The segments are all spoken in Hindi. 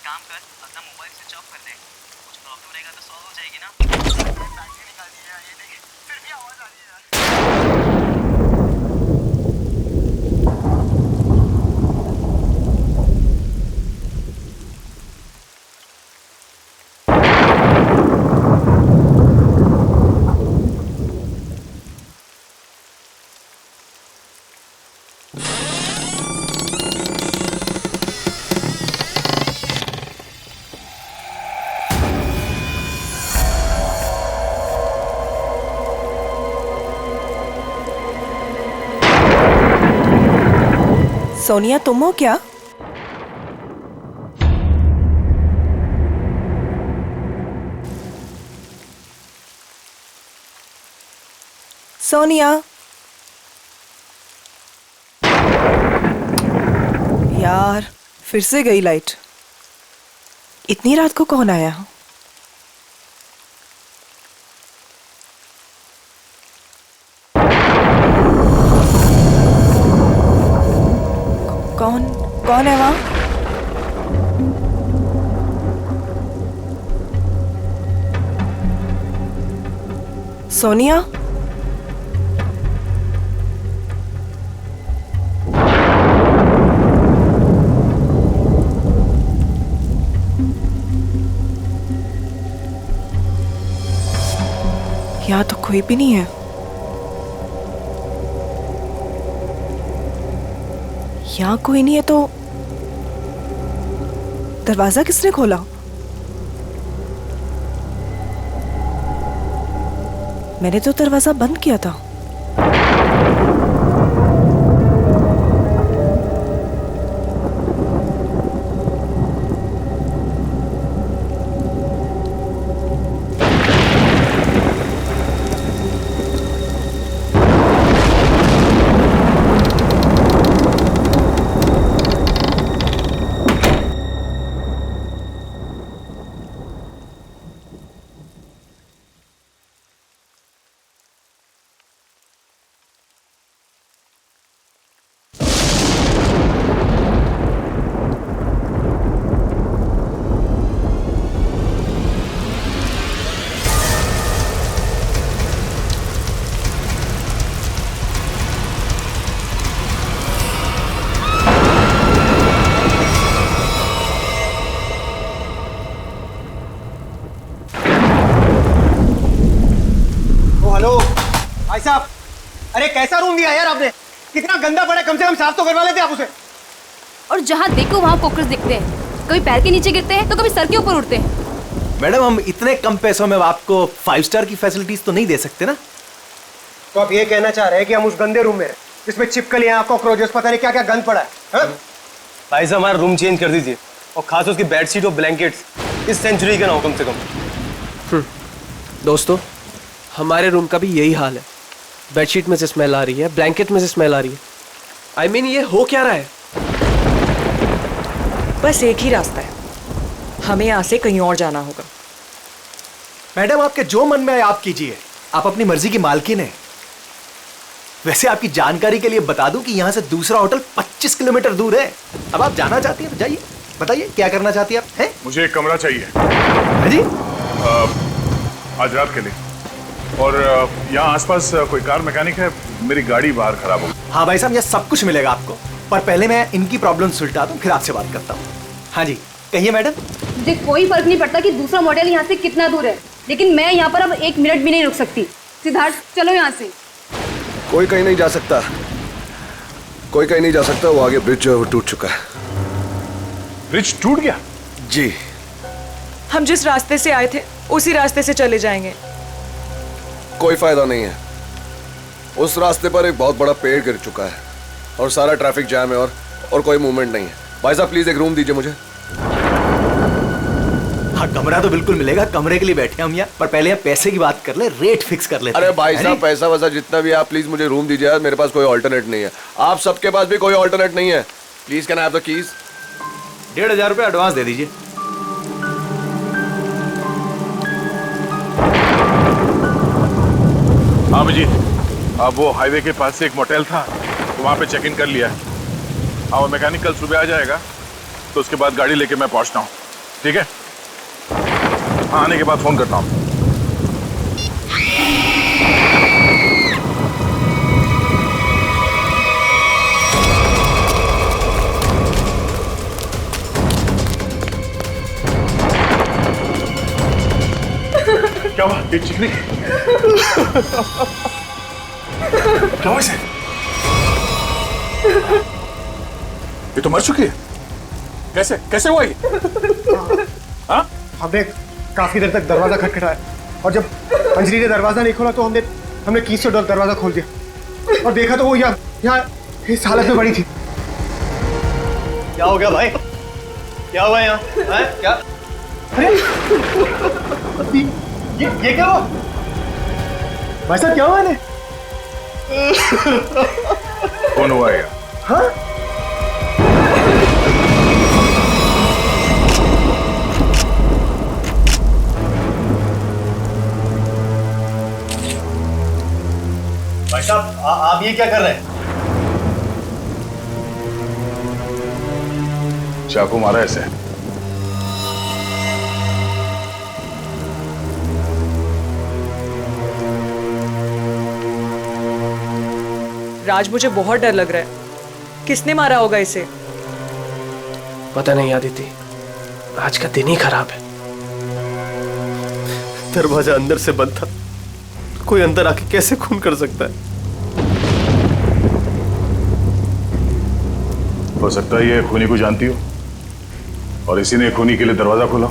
काम कर, अपना मोबाइल स्विच ऑफ कर दे। कुछ प्रॉब्लम रहेगा तो सॉल्व हो जाएगी ना। बैटरी निकाल दी है, ये देखिए फिर भी आवाज आ रही है। सोनिया, तुम हो क्या? सोनिया, यार फिर से गई लाइट। इतनी रात को कौन आया? कौन है वहां? सोनिया, यहाँ तो कोई भी नहीं है। यहाँ कोई नहीं है तो दरवाजा किसने खोला? मैंने तो दरवाजा बंद किया था। भाई साहब, अरे कैसा रूम दिया यार आपने? कितना गंदा पड़ा है, कम से कम साफ तो करवा लेते आप उसे। और जहाँ देखो वहाँ कॉकरोच दिखते हैं, कभी पैर के नीचे गिरते हैं तो कभी सर के ऊपर उड़ते हैं। मैडम, हम इतने कम पैसों में आपको 5 स्टार की फैसिलिटीज तो नहीं दे सकते ना। तो आप ये कहना चाह रहे हैं कि हम उस गंदे रूम में जिसमें छिपकलियां, कॉकरोचेस, पता नहीं क्या क्या गंद पड़ा है? भाई साहब, हमारा रूम चेंज कर दीजिए, और खास उसकी बेडशीट और ब्लैंकेट्स इस सेंचुरी के ना हो कम से कम। दोस्तों, हमारे रूम का भी यही हाल है। बेडशीट में से स्मेल आ रही है, ब्लैंकेट में से स्मेल आ रही है। I mean, ये हो क्या रहा है? बस एक ही रास्ता है, हमें यहाँ से कहीं और जाना होगा। मैडम, आपके जो मन में आए आप कीजिए, आप अपनी मर्जी की मालकिन है। वैसे आपकी जानकारी के लिए बता दूं कि यहाँ से दूसरा होटल 25 किलोमीटर दूर है। अब आप जाना चाहती हैं तो जाइए, बताइए क्या करना चाहती हैं आप? हैं? मुझे एक कमरा चाहिए। हाँ जी? आज रात के लिए। और यहाँ आसपास कोई कार मैकेनिक है? मेरी गाड़ी बाहर खराब हो गई। हाँ भाई साहब, यह सब कुछ मिलेगा आपको, पर पहले मैं इनकी प्रॉब्लम सुलझा दूं, फिर आपसे बात करता हूँ। हाँ जी, कहिए मैडम। मुझे कोई फर्क नहीं पड़ता कि दूसरा मॉडल यहाँ से कितना दूर है, लेकिन मैं यहाँ पर अब 1 मिनट भी नहीं रुक सकती। सिद्धार्थ, चलो यहाँ से। कोई कहीं नहीं जा सकता, कोई कहीं नहीं जा सकता। वो आगे ब्रिज जो है वो टूट चुका है। ब्रिज टूट गया? जी। हम जिस रास्ते से आए थे उसी रास्ते से चले जाएंगे। कोई फायदा नहीं है, उस रास्ते पर एक बहुत बड़ा पेड़ गिर चुका है और सारा ट्रैफिक जैम है और कोई मूवमेंट नहीं है। भाई साहब, प्लीज एक रूम दीजिए मुझे। हाँ, कमरा तो बिल्कुल मिलेगा, कमरे के लिए बैठे हम यहाँ, पर पहले आप पैसे की बात कर ले, रेट फिक्स कर लेते हैं। अरे भाई साहब, पैसा वैसा जितना भी आप, प्लीज मुझे रूम दीजिए यार। मेरे पास कोई ऑल्टरनेट नहीं है, आप सबके पास भी कोई ऑल्टरनेट नहीं है। Please can I have the keys? 1500 रुपये एडवांस दे दीजिए। हाँ अभिजीत, अब वो हाईवे के पास से एक मोटेल था, तो वहाँ पे चेक इन कर लिया है। हाँ, वो मैकेनिक कल सुबह आ जाएगा, तो उसके बाद गाड़ी लेके मैं पहुँचता हूँ। ठीक है? हाँ, आने के बाद फोन करता हूँ। क्या हुआ? ये चिकनी क्या हुआ इसे? ये तो मर चुकी है। कैसे कैसे हुआ ये? हाँ? हमने काफी देर तक दरवाजा खटखटाया और जब अंजलि ने दरवाजा नहीं खोला तो हमने कीज से दरवाजा खोल दिया और देखा तो वो यहाँ इस हालत में पड़ी थी। क्या हो गया भाई? क्या हुआ यहाँ? क्या? अरे ये क्या हुआ? भाई साहब क्या हुआ इन्हें? कौन हुआ ये? हाँ? भाई साहब आप ये क्या कर रहे हैं? चाकू मारा ऐसे। राज, मुझे बहुत डर लग रहा है। किसने मारा होगा इसे? पता नहीं आदिति, आज का दिन ही खराब है। दरवाजा अंदर से बंद था, कोई अंदर आके कैसे खून कर सकता है? हो सकता है ये खूनी को जानती हो और इसी ने खूनी के लिए दरवाजा खोला।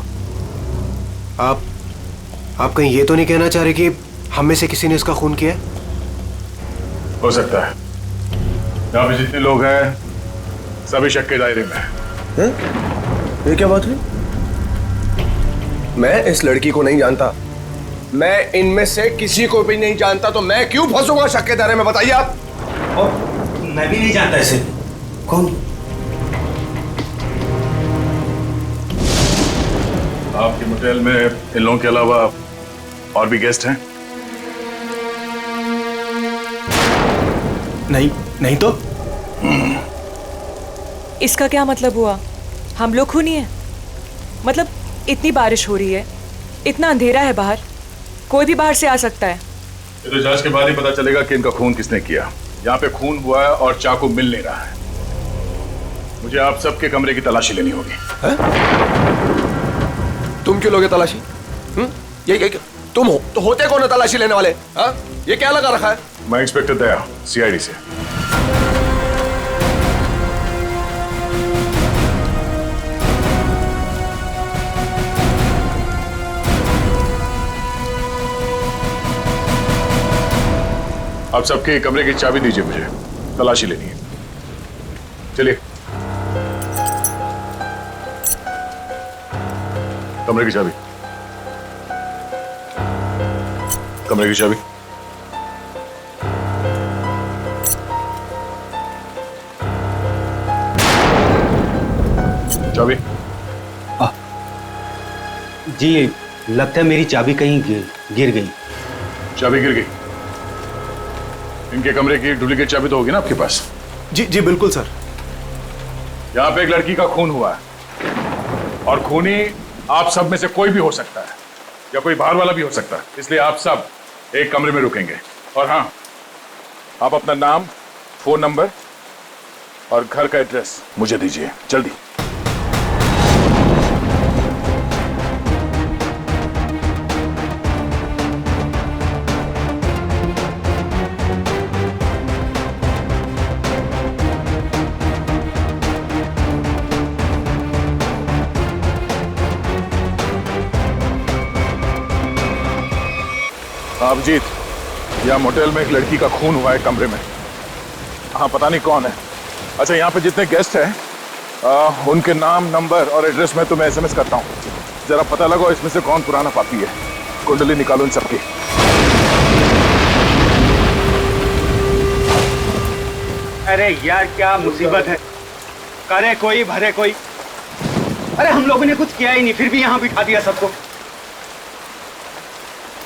आप कहीं ये तो नहीं कहना चाह रहे कि हम में से किसी ने इसका खून किया है? हो सकता है। यहाँ पे जितने लोग हैं सभी शक के दायरे में हैं। ये क्या बात हुई? मैं इस लड़की को नहीं जानता, मैं इनमें से किसी को भी नहीं जानता, तो मैं क्यों फंसूंगा शक के दायरे में? बताइए आप। मैं भी नहीं जानता इसे। कौन? आपके मोटेल में इन लोगों के अलावा और भी गेस्ट हैं? नहीं तो इसका क्या मतलब हुआ? हम लोग खूनी हैं? मतलब इतनी बारिश हो रही है, इतना अंधेरा है बाहर, कोई भी बाहर से आ सकता है। ये तो जांच के बाद ही पता चलेगा कि इनका खून किसने किया। यहाँ पे खून हुआ है और चाकू मिल नहीं रहा है। मुझे आप सबके कमरे की तलाशी लेनी होगी। तुम क्यों लोगे तलाशी? ये तुम हो तो होते कौन है तलाशी लेने वाले? हाँ? ये क्या लगा रखा है? मैं इंस्पेक्टर दया, सीआईडी से। आप सबके कमरे की चाबी दीजिए, मुझे तलाशी लेनी है। चलिए। कमरे की चाबी। कमरे की चाबी। चाबी। जी लगता है मेरी चाबी कहीं गिर गई। चाबी गिर गई? इनके कमरे की डुप्लीकेट चाबी तो होगी ना आपके पास? जी बिल्कुल सर। यहाँ पे एक लड़की का खून हुआ है और खूनी आप सब में से कोई भी हो सकता है या कोई बाहर वाला भी हो सकता है, इसलिए आप सब एक कमरे में रुकेंगे। और हाँ, आप अपना नाम, फोन नंबर और घर का एड्रेस मुझे दीजिए जल्दी। अभिजीत, यहाँ मोटेल में एक लड़की का खून हुआ है कमरे में। हाँ, पता नहीं कौन है। अच्छा, यहाँ पे जितने गेस्ट हैं उनके नाम, नंबर और एड्रेस में तुम्हें एसएमएस करता हूँ। जरा पता लगाओ इसमें से कौन पुराना पापी है। कुंडली निकालो इन सबकी। अरे यार क्या मुसीबत है। करे कोई भरे कोई। अरे हम लोगों ने कुछ किया ही नहीं, फिर भी यहाँ बिठा दिया सबको।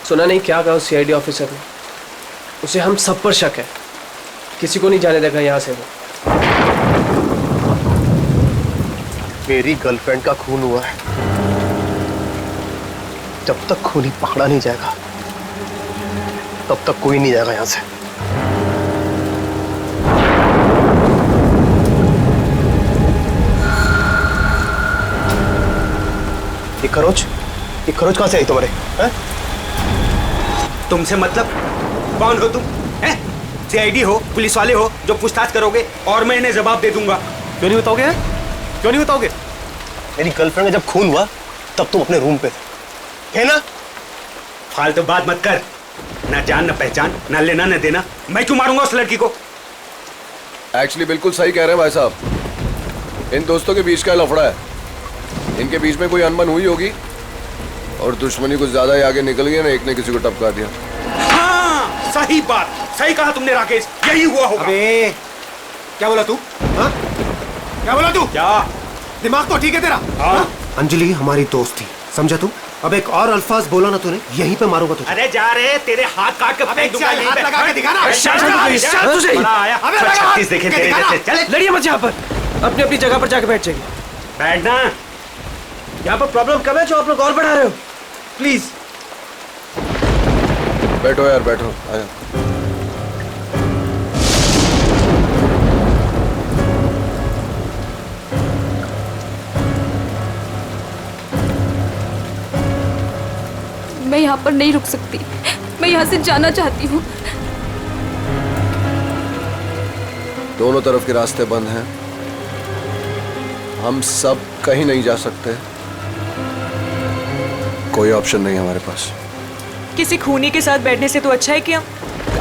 सुना नहीं क्या कहा उस सीआईडी ऑफिसर ने? उसे हम सब पर शक है, किसी को नहीं जाने देगा यहाँ से वो। मेरी गर्लफ्रेंड का खून हुआ है। जब तक खूनी पकड़ा नहीं जाएगा तब तक कोई नहीं जाएगा यहां से। ये खरोच कहां से आई तुम्हारे? हैं? तुमसे मतलब? कौन हो तुम? हैं? सीआईडी हो, पुलिस वाले हो जो पूछताछ करोगे और मैं इन्हें जवाब दे दूंगा। क्यों नहीं बताओगे? क्यों नहीं बताओगे? मेरी गर्लफ्रेंड का जब खून हुआ तब तुम अपने रूम पे थे, है ना? फालतू बात मत कर। ना जान ना पहचान, ना लेना ना देना। मैं क्यों मारूंगा उस लड़की को? एक्चुअली बिल्कुल सही कह रहे हैं भाई साहब। इन दोस्तों के बीच का लफड़ा है। इनके बीच में कोई अनबन हुई होगी और दुश्मनी कुछ ज्यादा ही आगे निकल गई ना, एक ने किसी को टपका दिया। हाँ, सही बात, सही कहा तुमने राकेश, यही हुआ होगा। अबे क्या बोला तू? हाँ? क्या बोला तू? क्या दिमाग तो ठीक है तेरा? हाँ? अंजलि हमारी दोस्त थी, समझा तू? अब एक और अल्फाज बोला ना तूने, यहीं पे मारूंगा तुझे। अरे जा रहे, तेरे हाथ काट के फेंक दूंगा यहीं पे। लगा के दिखा ना। बड़ा आया। 36 देखे तेरे जैसे। चले लड़िए मत यहाँ पर, अपनी अपनी जगह पर जाके बैठ जाइए। बैठना। यहाँ पर प्रॉब्लम कम है जो आप लोग और बढ़ा रहे हो। प्लीज बैठो यार, बैठो। आया। मैं यहाँ पर नहीं रुक सकती, मैं यहाँ से जाना चाहती हूँ। दोनों तरफ के रास्ते बंद हैं। हम सब कहीं नहीं जा सकते। कोई ऑप्शन नहीं है हमारे पास। किसी खूनी के साथ बैठने से तो अच्छा है कि हम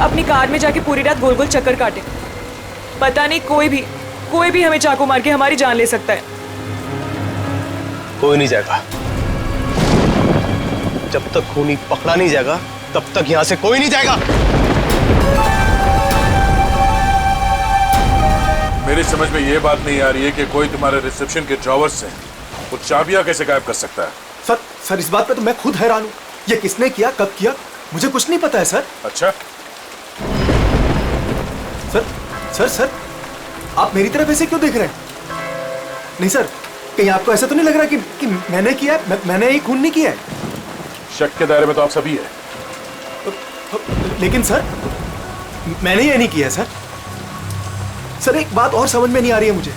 अपनी कार में जाके पूरी रात गोल गोल चक्कर काटें। पता नहीं कोई भी हमें चाकू मार के हमारी जान ले सकता है। कोई नहीं जाएगा। जब तक खूनी पकड़ा नहीं जाएगा तब तक यहां से कोई नहीं जाएगा। मेरी समझ में ये बात नहीं आ रही है कि कोई तुम्हारे रिसेप्शन के ड्रॉवर से वो चाबियां कैसे गायब कर सकता है। सर इस बात पे तो मैं खुद हैरान हूँ। ये किसने किया, कब किया, मुझे कुछ नहीं पता है सर। अच्छा, सर आप मेरी तरफ ऐसे क्यों देख रहे हैं? नहीं सर, कहीं आपको ऐसा तो नहीं लग रहा कि मैंने किया है? मैंने ये खून नहीं किया है। शक के दायरे में तो आप सभी है। लेकिन सर मैंने ये नहीं किया है सर। एक बात और समझ में नहीं आ रही है मुझे।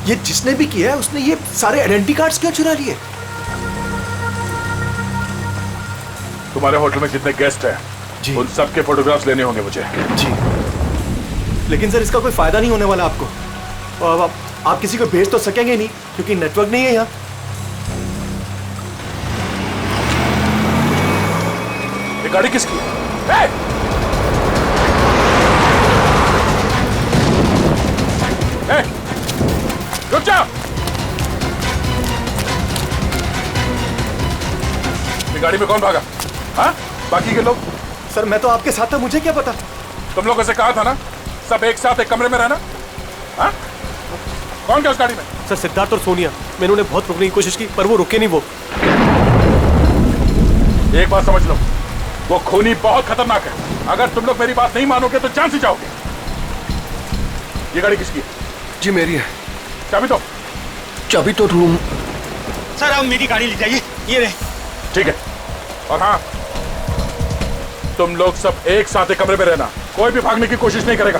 ये जिसने भी किया है उसने ये सारे आइडेंटिटी कार्ड्स क्यों चुरा लिए? तुम्हारे होटल में जितने गेस्ट हैं जी, उन सबके फोटोग्राफ्स लेने होंगे मुझे। जी, लेकिन सर इसका कोई फायदा नहीं होने वाला आपको। और आप किसी को भेज तो सकेंगे नहीं क्योंकि नेटवर्क नहीं है यहाँ। ये गाड़ी किसकी है? रुक जाओ। ये गाड़ी में कौन भागा? हाँ? बाकी के लोग? सर मैं तो आपके साथ था, मुझे क्या पता। तुम लोगों से कहा था ना सब एक साथ एक कमरे में रहना। हाँ? कौन गया उस गाड़ी में? सर सिद्धार्थ और सोनिया। मैंने उन्हें बहुत रोकने की कोशिश की पर वो रुके नहीं। वो एक बात समझ लो, वो खूनी बहुत खतरनाक है। अगर तुम लोग मेरी बात नहीं मानोगे तो जान से जाओगे। ये गाड़ी किसकी है? जी मेरी है। चाबी तो रूम। सर अब मेरी गाड़ी ले जाइए, ये रहे। ठीक है। और हाँ, तुम लोग सब एक साथ एक कमरे में रहना, कोई भी भागने की कोशिश नहीं करेगा।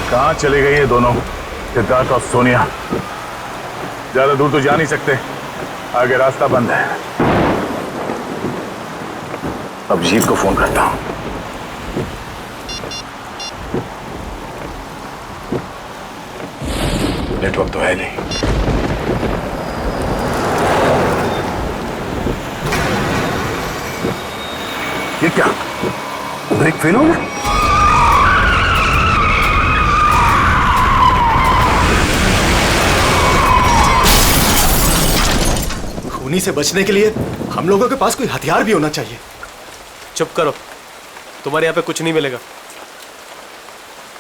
कहां चले गए ये दोनों, सिद्धार्थ और सोनिया? ज्यादा दूर तो जा नहीं सकते, आगे रास्ता बंद है। अब जीत को फोन करता हूं। नेटवर्क तो है नहीं। ये क्या, ब्रेक फेल हो गया? खूनी से बचने के लिए हम लोगों के पास कोई हथियार भी होना चाहिए। चुप करो, तुम्हारे यहाँ पे कुछ नहीं मिलेगा।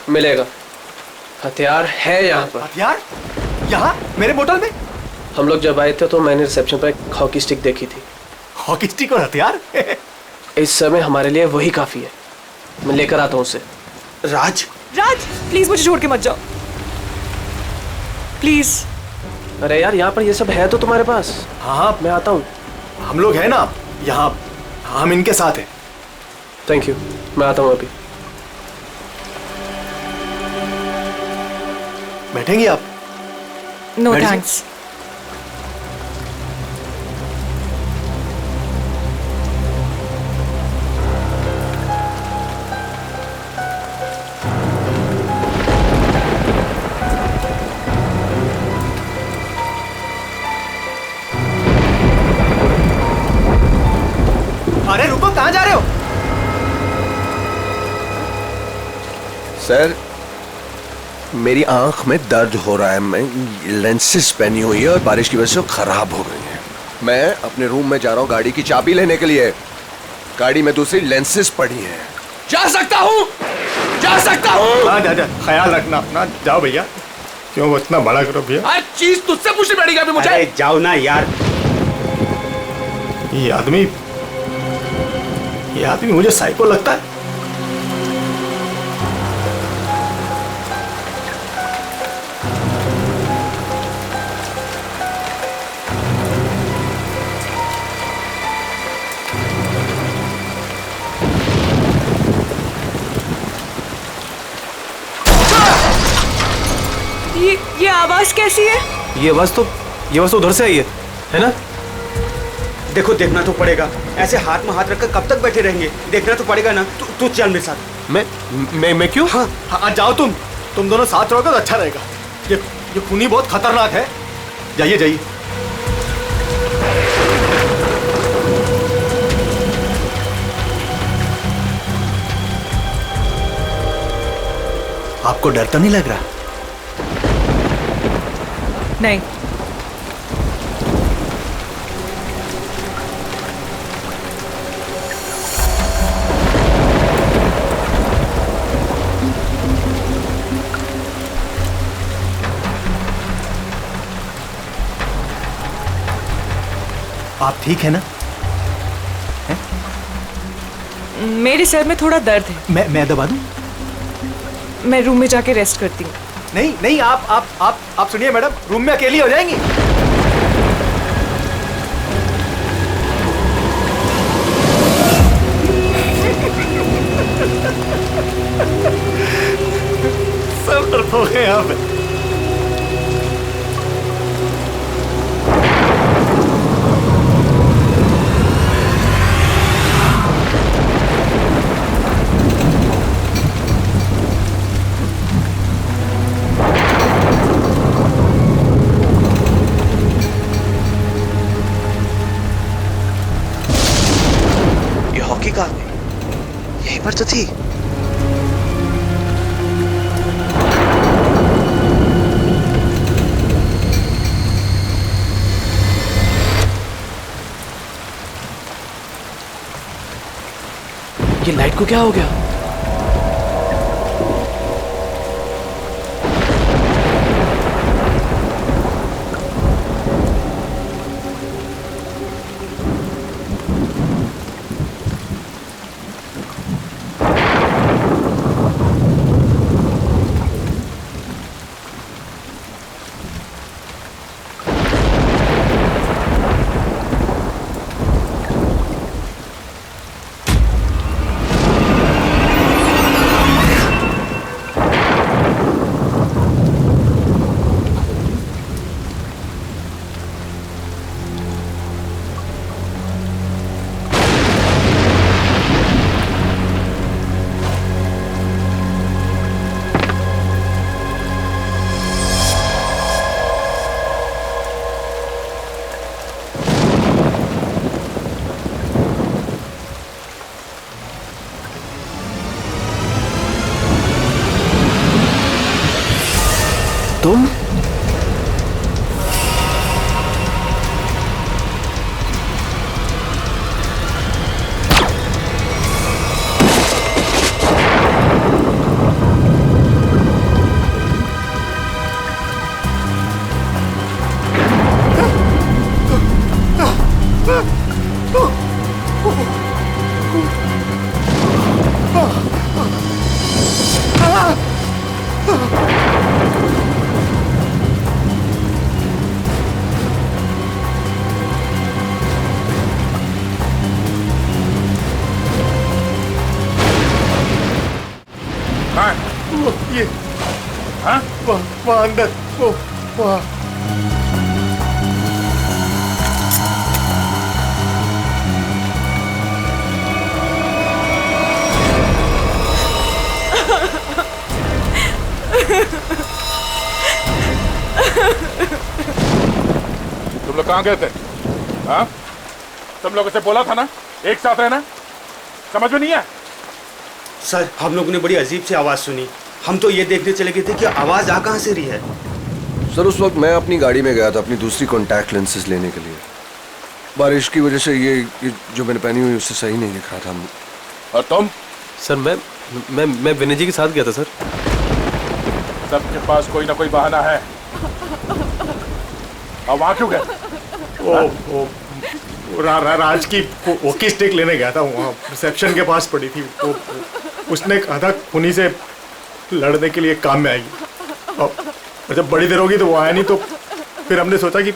मिलेगा, हथियार है यहाँ पर। हथियार? यहाँ मेरे बोतल में? हम लोग जब आए थे तो मैंने रिसेप्शन पर एक हॉकी स्टिक देखी थी। हॉकी स्टिक और हथियार? इस समय हमारे लिए वही काफी है। मैं लेकर आता हूँ उसे। राज, राज प्लीज मुझे छोड़ के मत जाओ, प्लीज। अरे यार, यहाँ पर ये सब है तो तुम्हारे पास। हाँ, मैं आता हूँ। हम लोग हैं ना यहाँ, हम इनके साथ हैं। थैंक यू, मैं आता हूँ अभी। बैठेंगी आप? नो बैठ जाओ। थैंक्स। अरे रुको, कहाँ जा रहे हो? सर, मेरी आंख में दर्द हो रहा है। मैं लेंसेज पहनी हुई है और बारिश की वजह से वो खराब हो गई है। मैं अपने रूम में जा रहा हूँ गाड़ी की चाबी लेने के लिए। गाड़ी में दूसरी लेंसेज पड़ी है। जा सकता हूँ, जा सकता हूँ। हाँ, जा, ख्याल रखना अपना। जाओ भैया। क्यों इतना बड़ा करो भैया? हर चीज तुझसे पूछनी पड़ेगी अभी मुझे। अरे जाओ ना यार। ये आदमी मुझे साइको लगता है। ये आवाज कैसी है? ये आवाज तो उधर से आई है ना? देखो, देखना तो पड़ेगा। ऐसे हाथ में हाथ रखकर कब तक बैठे रहेंगे? देखना तो पड़ेगा ना। तू चल मेरे साथ। मैं क्यों? हाँ, जाओ तुम दोनों साथ रहोगे तो अच्छा रहेगा। ये खूनी बहुत खतरनाक है। जाइए जाइए। आपको डर तो नहीं लग रहा? नहीं। आप ठीक है ना? मेरे सर में थोड़ा दर्द है। मैं दबा दूं? मैं रूम में जाके रेस्ट करती हूँ। नहीं, आप सुनिए मैडम, रूम में अकेली हो जाएंगी। सब डरपोक हैं यहाँ पे। यहीं पर तो थी। ये लाइट को क्या हो गया? ये हाँ? वहाँ अंदर वो वहाँ तुम लोग कहाँ गए थे? हाँ? तुम लोगों से बोला था ना एक साथ रहना, समझ में नहीं है? सर हम लोगों ने बड़ी अजीब सी आवाज़ सुनी, हम तो ये देखने चले गए थे कि आवाज़ आ कहाँ से रही है। सर उस वक्त मैं अपनी गाड़ी में गया था अपनी दूसरी कॉन्टैक्ट लेंसेज लेने के लिए। बारिश की वजह से ये जो मैंने पहनी हुई उससे सही नहीं दिख रहा था। और तुम? सर मैं विनय जी के साथ गया था सर। सबके पास कोई ना कोई बहाना है। अब वहाँ क्यों गए? राज की वॉकी स्टिक लेने गया था, वहाँ रिसेप्शन के पास पड़ी थी, तो उसने कहा था खूनी से लड़ने के लिए काम में आएगी। और जब बड़ी देर होगी तो वो आया नहीं, तो फिर हमने सोचा कि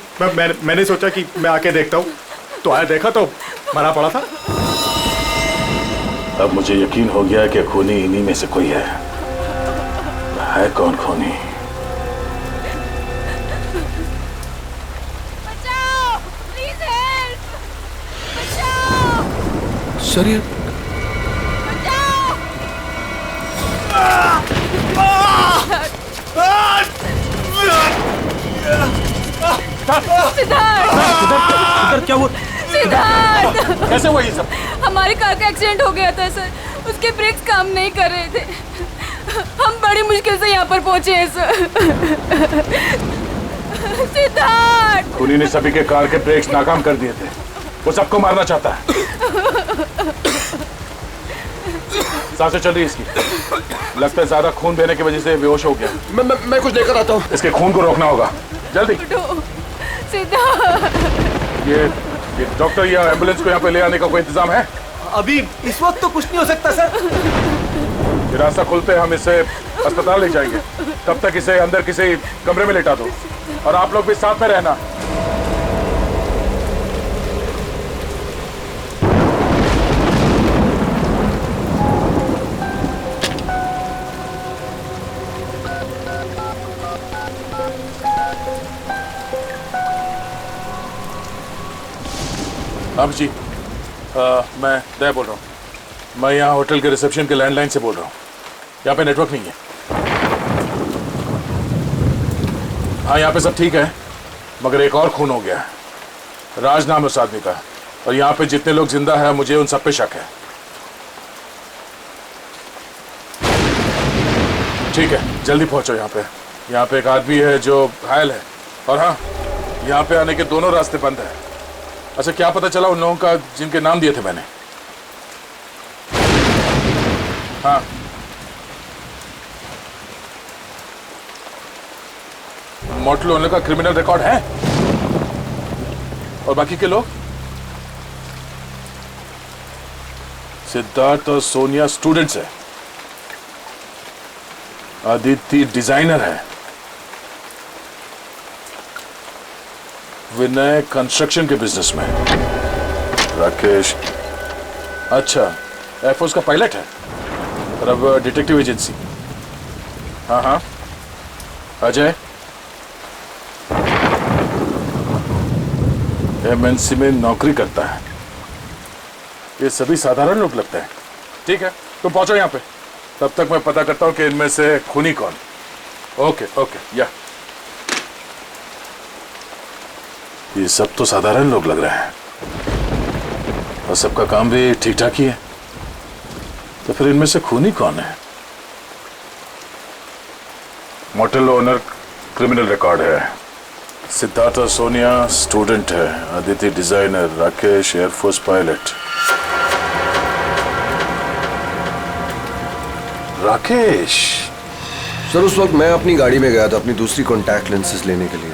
मैंने सोचा कि मैं आके देखता हूँ, तो आया देखा तो मरा पड़ा था। अब मुझे यकीन हो गया कि खूनी इन्हीं में से कोई है कौन खूनी? बचाओ, प्लीज हेल्प, बचाओ, सर ये बचाओ। सिद्धार्थ क्या हुआ? सिद्धार्थ, कैसे हुआ ये सब? हमारी कार का एक्सीडेंट हो गया था सर, उसके ब्रेक्स काम नहीं कर रहे थे, हम बड़ी मुश्किल से यहाँ पर पहुँचे हैं सर। सिद्धार्थ, खूनी ने सभी के कार के ब्रेक्स नाकाम कर दिए थे, वो सबको मारना चाहता है। सांसें चल रही है इसकी, लगता है ज्यादा खून देने की वजह से बेहोश हो गया। मैं कुछ लेकर आता हूँ। इसके खून को रोकना होगा, जल्दी। सिद्धार्थ, ये डॉक्टर या एम्बुलेंस को यहाँ पे ले आने का कोई इंतजाम है? अभी इस वक्त तो कुछ नहीं हो सकता सर। ये रास्ता खुलते हम इसे अस्पताल ले जाएंगे, तब तक इसे अंदर किसी कमरे में लेटा दो, और आप लोग भी साथ में रहना। अब जी मैं दया बोल रहा हूँ, मैं यहाँ होटल के रिसेप्शन के लैंडलाइन से बोल रहा हूँ, यहाँ पे नेटवर्क नहीं है। हाँ यहाँ पे सब ठीक है, मगर एक और खून हो गया है, राज नाम है उस आदमी का, और यहाँ पे जितने लोग जिंदा हैं मुझे उन सब पे शक है। ठीक है जल्दी पहुँचो यहाँ पे एक आदमी है जो घायल है, और हाँ यहाँ पे आने के दोनों रास्ते बंद है। अच्छा क्या पता चला उन लोगों का जिनके नाम दिए थे मैंने? हाँ मोटल ओनर का क्रिमिनल रिकॉर्ड है, और बाकी के लोग? सिद्धार्थ और सोनिया स्टूडेंट्स है, आदित्य डिजाइनर है, विनय कंस्ट्रक्शन के बिजनेस में, राकेश अच्छा एयरफोर्स का पायलट है, और अब डिटेक्टिव एजेंसी। हाँ हाँ अजय एमएनसी में नौकरी करता है। ये सभी साधारण लोग लगते हैं। ठीक है तुम पहुंचो यहाँ पे, तब तक मैं पता करता हूँ कि इनमें से खूनी कौन। ओके ओके या ये सब तो साधारण लोग लग रहे हैं, और सबका काम भी ठीक ठाक ही है, तो फिर इनमें से खूनी कौन है? मोटल ओनर क्रिमिनल रिकॉर्ड है, सिद्धार्थ और सोनिया स्टूडेंट है, Aditya designer, Rakesh air force pilot. Rakesh sir उस वक्त मैं अपनी गाड़ी में गया था अपनी दूसरी कॉन्टैक्ट लेंसेज लेने के लिए।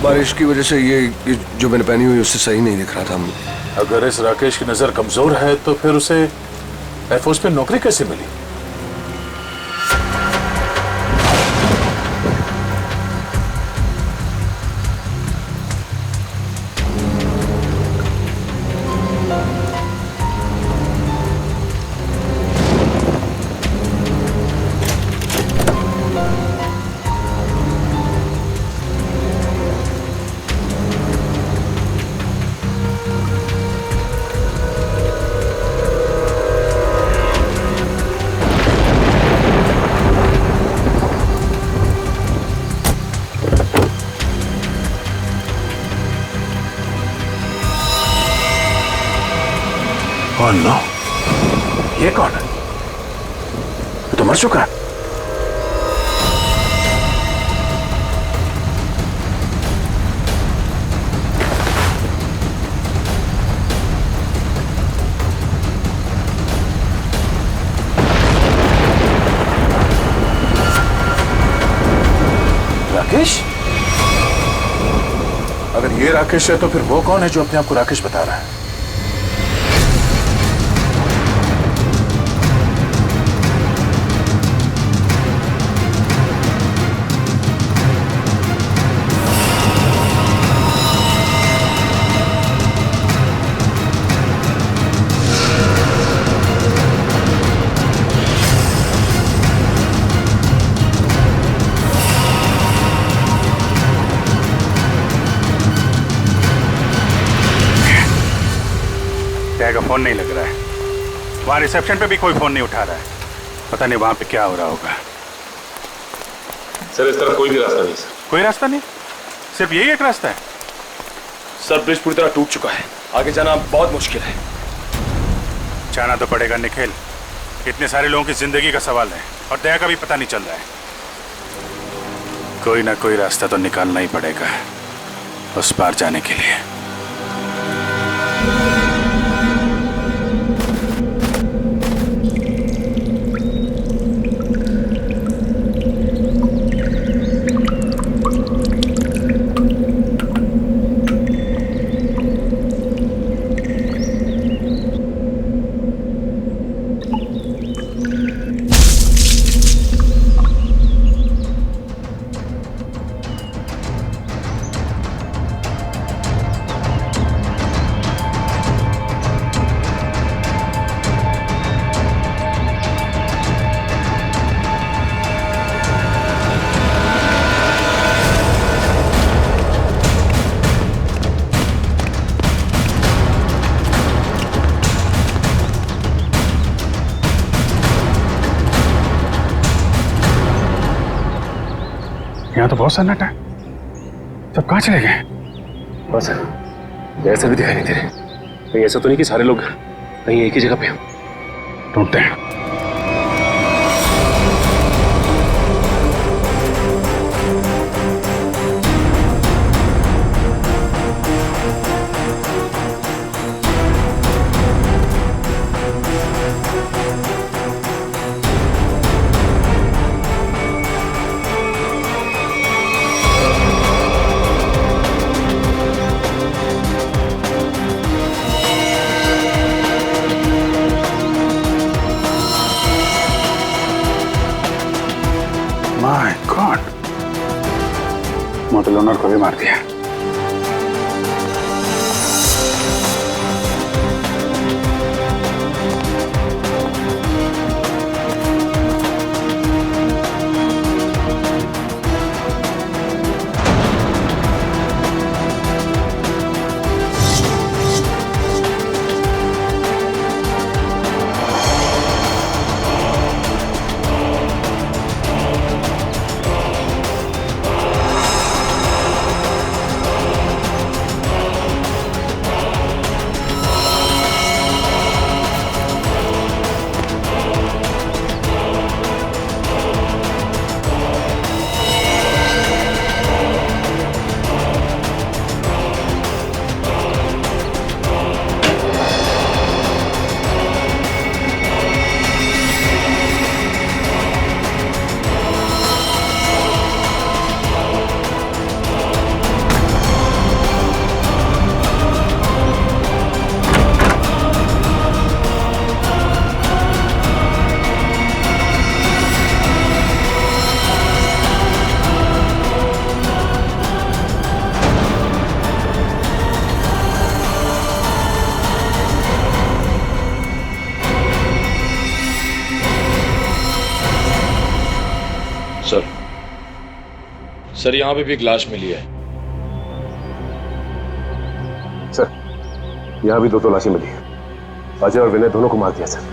बारिश की वजह से ये जो मैंने पहनी हुई उससे सही नहीं दिख रहा था। अगर इस राकेश की नजर कमजोर है तो फिर उसे एयरफोर्स में नौकरी कैसे मिली? Oh no, ये कौन है? ये तो मर चुका है। राकेश? अगर ये राकेश है तो फिर वो कौन है जो अपने आप को राकेश बता रहा है? का फोन नहीं लग रहा है। वहां रिसेप्शन पे भी कोई फोन नहीं उठा रहा है। पता नहीं वहां पे क्या हो रहा होगा। सर इस तरफ कोई भी रास्ता नहीं सर। कोई रास्ता नहीं? सिर्फ यही एक रास्ता है? सर ब्रिज पूरी तरह टूट चुका है, आगे जाना बहुत मुश्किल है। जाना तो पड़ेगा निखिल, इतने सारे लोगों की जिंदगी का सवाल है और दया का भी पता नहीं चल रहा है। कोई ना कोई रास्ता तो निकालना ही पड़ेगा उस पार जाने के लिए। यहाँ तो बहुत सन्नाटा है, सब कहाँ चले गए? बस ऐसा भी दिखाई नहीं दे रहे। कहीं ऐसा तो नहीं कि सारे लोग कहीं एक ही जगह पे हो? ढूंढते हैं। माय गॉड, मोटल ओनर को भी मार दिया। सर यहाँ पे भी एक लाश मिली है। सर यहाँ भी 2 तलाशी मिली है। अजय और विनय दोनों को मार दिया सर।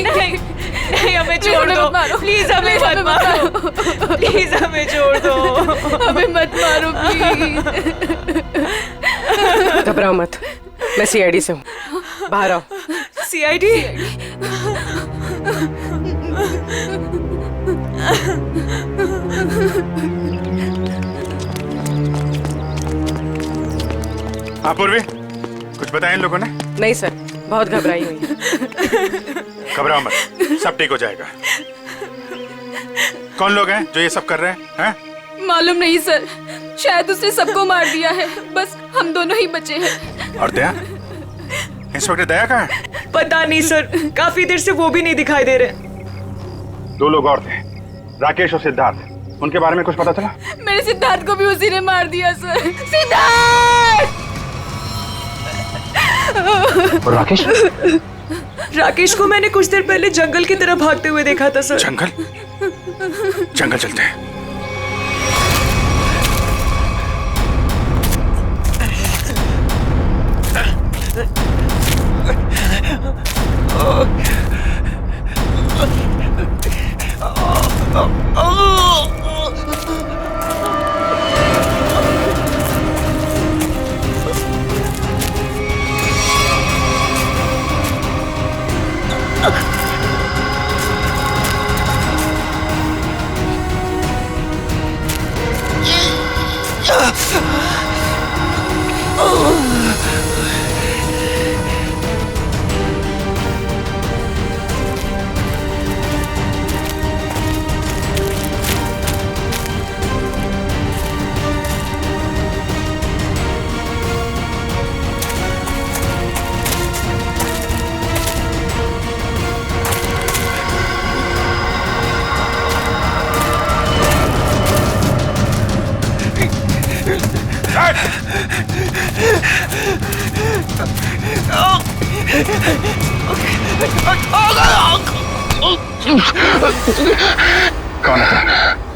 नहीं नहीं हमें Please, छोड़ हमें दो मत मारो। प्लीज हमें Please, मत हमें मत मारो प्लीज हमें छोड़ दो हमें मत मारो प्लीज। घबराओ मत, मैं सीआईडी से हूँ, बाहर आओ। सीआईडी हाँ पूर्वी, कुछ बताया इन लोगों ने? नहीं सर, बहुत घबराई हुई है। घबराओ मत, सब ठीक हो जाएगा। कौन लोग हैं जो ये सब कर रहे हैं? मालूम नहीं सर, शायद उसने सबको मार दिया है, बस हम दोनों ही बचे हैं। और दया? इंस्पेक्टर दया कहाँ है? पता नहीं सर, काफी देर से वो भी नहीं दिखाई दे रहे। 2 लोग और थे, राकेश और सिद्धार्थ। उनके बारे में कुछ पता चला? मेरे सिद्धार्थ को भी उसी ने मार दिया सर। सिद्धार्थ! और राकेश? राकेश को मैंने कुछ देर पहले जंगल की तरफ भागते हुए देखा था सर। जंगल? जंगल चलते हैं।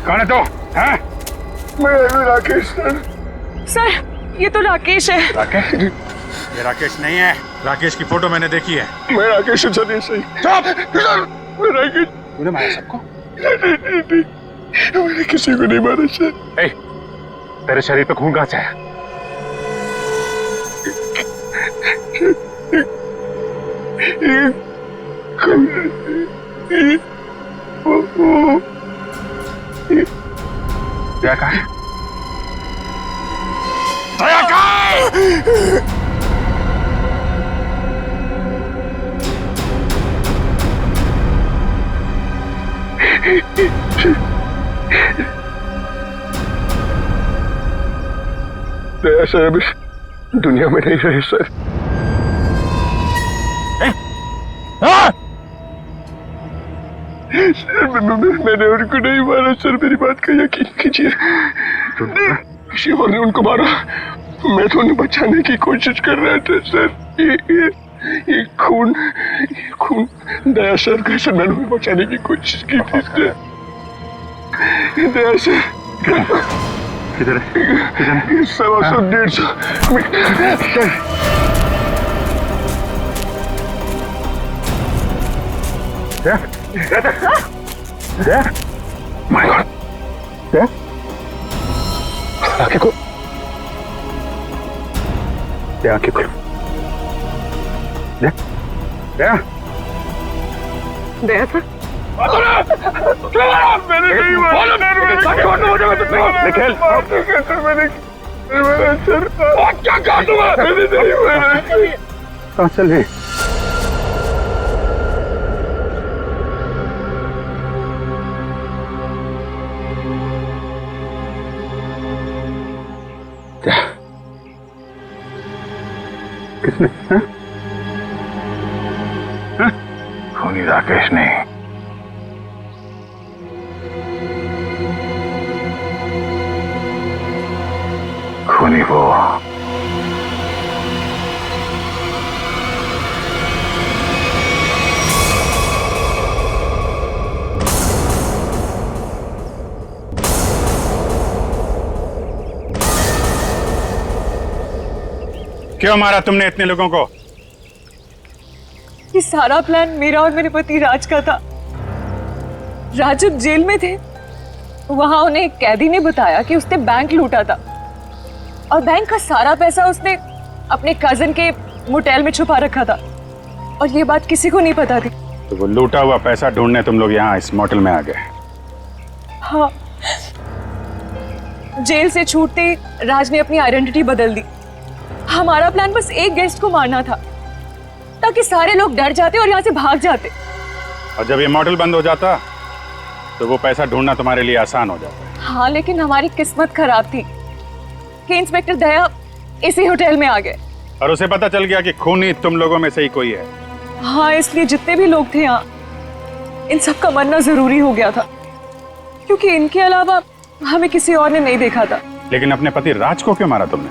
कौन है तो? हैं? मैं राकेश सर, ये तो राकेश है। राकेश? ये राकेश नहीं है। राकेश की फोटो मैंने देखी है। मैं राकेश सर सही। चुप! मैं राकेश। तूने मारा सबको? मैंने किसी को नहीं मारा सर। ए, तेरे शरीर पे खून कहाँ से है? दया कहाँ है? दया कहाँ है? दया सर अब इस दुनिया में नहीं रहे सर। मैंने उनको नहीं मारा सर, मेरी बात का यकीन कीजिए। किसी और ने उनको मारा, मैं तो उन्हें बचाने की कोशिश कर रहा था सर। ये खून दया सर का सर, मैंने उन्हें बचाने की कोशिश की थी सर। दया सर किधर है? 100-150 माय गॉड! आंखें खोल, आंखें खोल। दया दया सर, मैंने नहीं मारा सर। क्या काटूंगा? मैंने नहीं मारा। कहाँ चले? किसने? खूनी राकेश ने। खूनी वो। क्यों मारा तुमने इतने लोगों को? ये सारा प्लान मेरा और मेरे पति राज का था। राज जब जेल में थे वहां उन्हें एक कैदी ने बताया कि उसने बैंक लूटा था और बैंक का सारा पैसा उसने अपने कजिन के मोटेल में छुपा रखा था और ये बात किसी को नहीं पता थी। तो वो लूटा हुआ पैसा ढूंढने तुम लोग यहाँ इस मोटेल में आ गए? हाँ, जेल से छूटते ही राज ने अपनी आइडेंटिटी बदल दी। हमारा प्लान बस एक गेस्ट को मारना था ताकि सारे लोग डर जाते और यहाँ से भाग जाते। और जब ये मोटेल बंद हो जाता तो वो पैसा ढूंढना तुम्हारे लिए आसान हो जाता। हाँ, लेकिन हमारी किस्मत खराब थी कि इंस्पेक्टर दया इसी होटल में आ गए और उसे पता चल गया कि खूनी तुम लोगों में से ही कोई है। हाँ, इसलिए जितने भी लोग थे यहाँ इन सब का मरना जरूरी हो गया था क्योंकि इनके अलावा हमें किसी और ने नहीं देखा था। लेकिन अपने पति राज को क्यों मारा तुमने?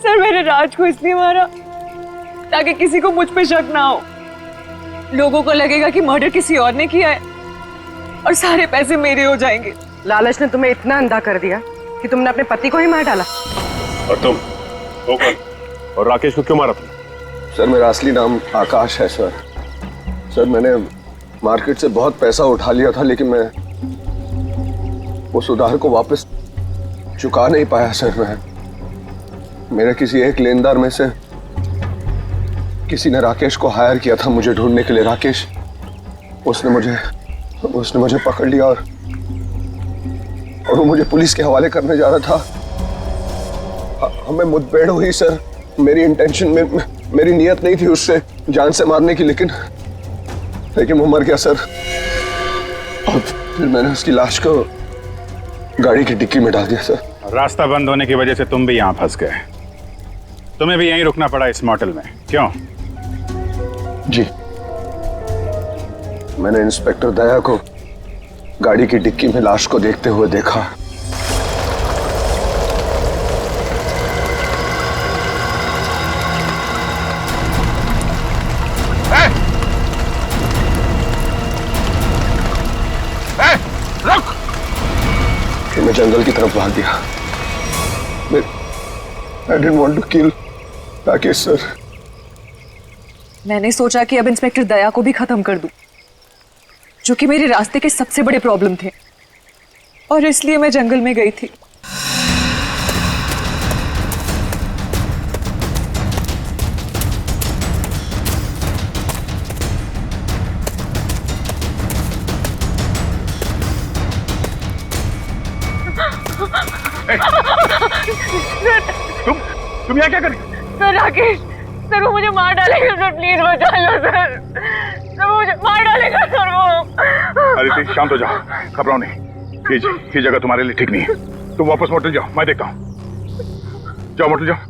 सर, मैंने राज को इसलिए मारा ताकि किसी को मुझ पे शक ना हो। लोगों को लगेगा कि मर्डर किसी और ने किया है और सारे पैसे मेरे हो जाएंगे। लालच ने तुम्हें इतना अंधा कर दिया कि तुमने अपने पति को ही मार डाला। और तुम वो कौन? और राकेश को क्यों मारा तुम? सर, मेरा असली नाम आकाश है सर। सर, मैंने मार्केट से बहुत पैसा उठा लिया था लेकिन मैं उस उधार को वापस चुका नहीं पाया सर। मैं मेरे किसी एक लेनदार में से किसी ने राकेश को हायर किया था मुझे ढूंढने के लिए। राकेश उसने मुझे पकड़ लिया और वो मुझे पुलिस के हवाले करने जा रहा था। हमें मुठभेड़ हुई सर। मेरी इंटेंशन में मेरी नियत नहीं थी उससे जान से मारने की, लेकिन वो मर गया सर। और फिर मैंने उसकी लाश को गाड़ी की डिक्की में डाल दिया सर। रास्ता बंद होने की वजह से तुम भी यहाँ फंस गए। तुम्हें भी यहीं रुकना पड़ा इस मोटेल में, क्यों? जी, मैंने इंस्पेक्टर दया को गाड़ी की डिक्की में लाश को देखते हुए देखा। फिर मैं जंगल की तरफ भाग गया। I didn't want to kill Rakesh sir. मैंने सोचा कि अब इंस्पेक्टर दया को भी खत्म कर दूं, जो कि मेरे रास्ते के सबसे बड़े प्रॉब्लम थे, और इसलिए मैं जंगल में गई थी। तुम यहाँ क्या कर रही? सर, राकेश सर, वो मुझे मार डालेगा सर, प्लीज बचा लो सर। सर, वो मुझे मार डालेगा सर वो। अरे शांत हो जाओ, घबराओ नहीं। ये जगह तुम्हारे लिए ठीक नहीं है। तुम वापस मोटेल जाओ, मैं देखता हूँ। जाओ मोटेल जाओ।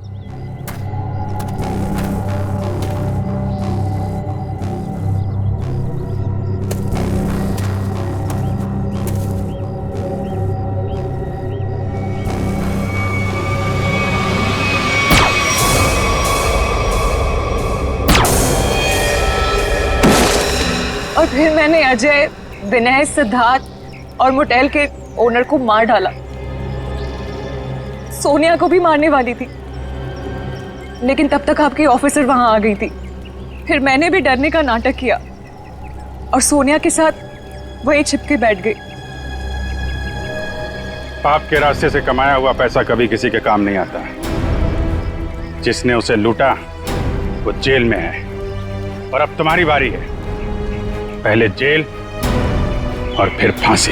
और फिर मैंने अजय, विनय, सिद्धार्थ और मोटेल के ओनर को मार डाला। सोनिया को भी मारने वाली थी, लेकिन तब तक आपकी ऑफिसर वहां आ गई थी। फिर मैंने भी डरने का नाटक किया और सोनिया के साथ वहीं छिप के बैठ गई। पाप के रास्ते से कमाया हुआ पैसा कभी किसी के काम नहीं आता। जिसने उसे लूटा वो जेल में है और अब तुम्हारी बारी है। पहले जेल और फिर फांसी।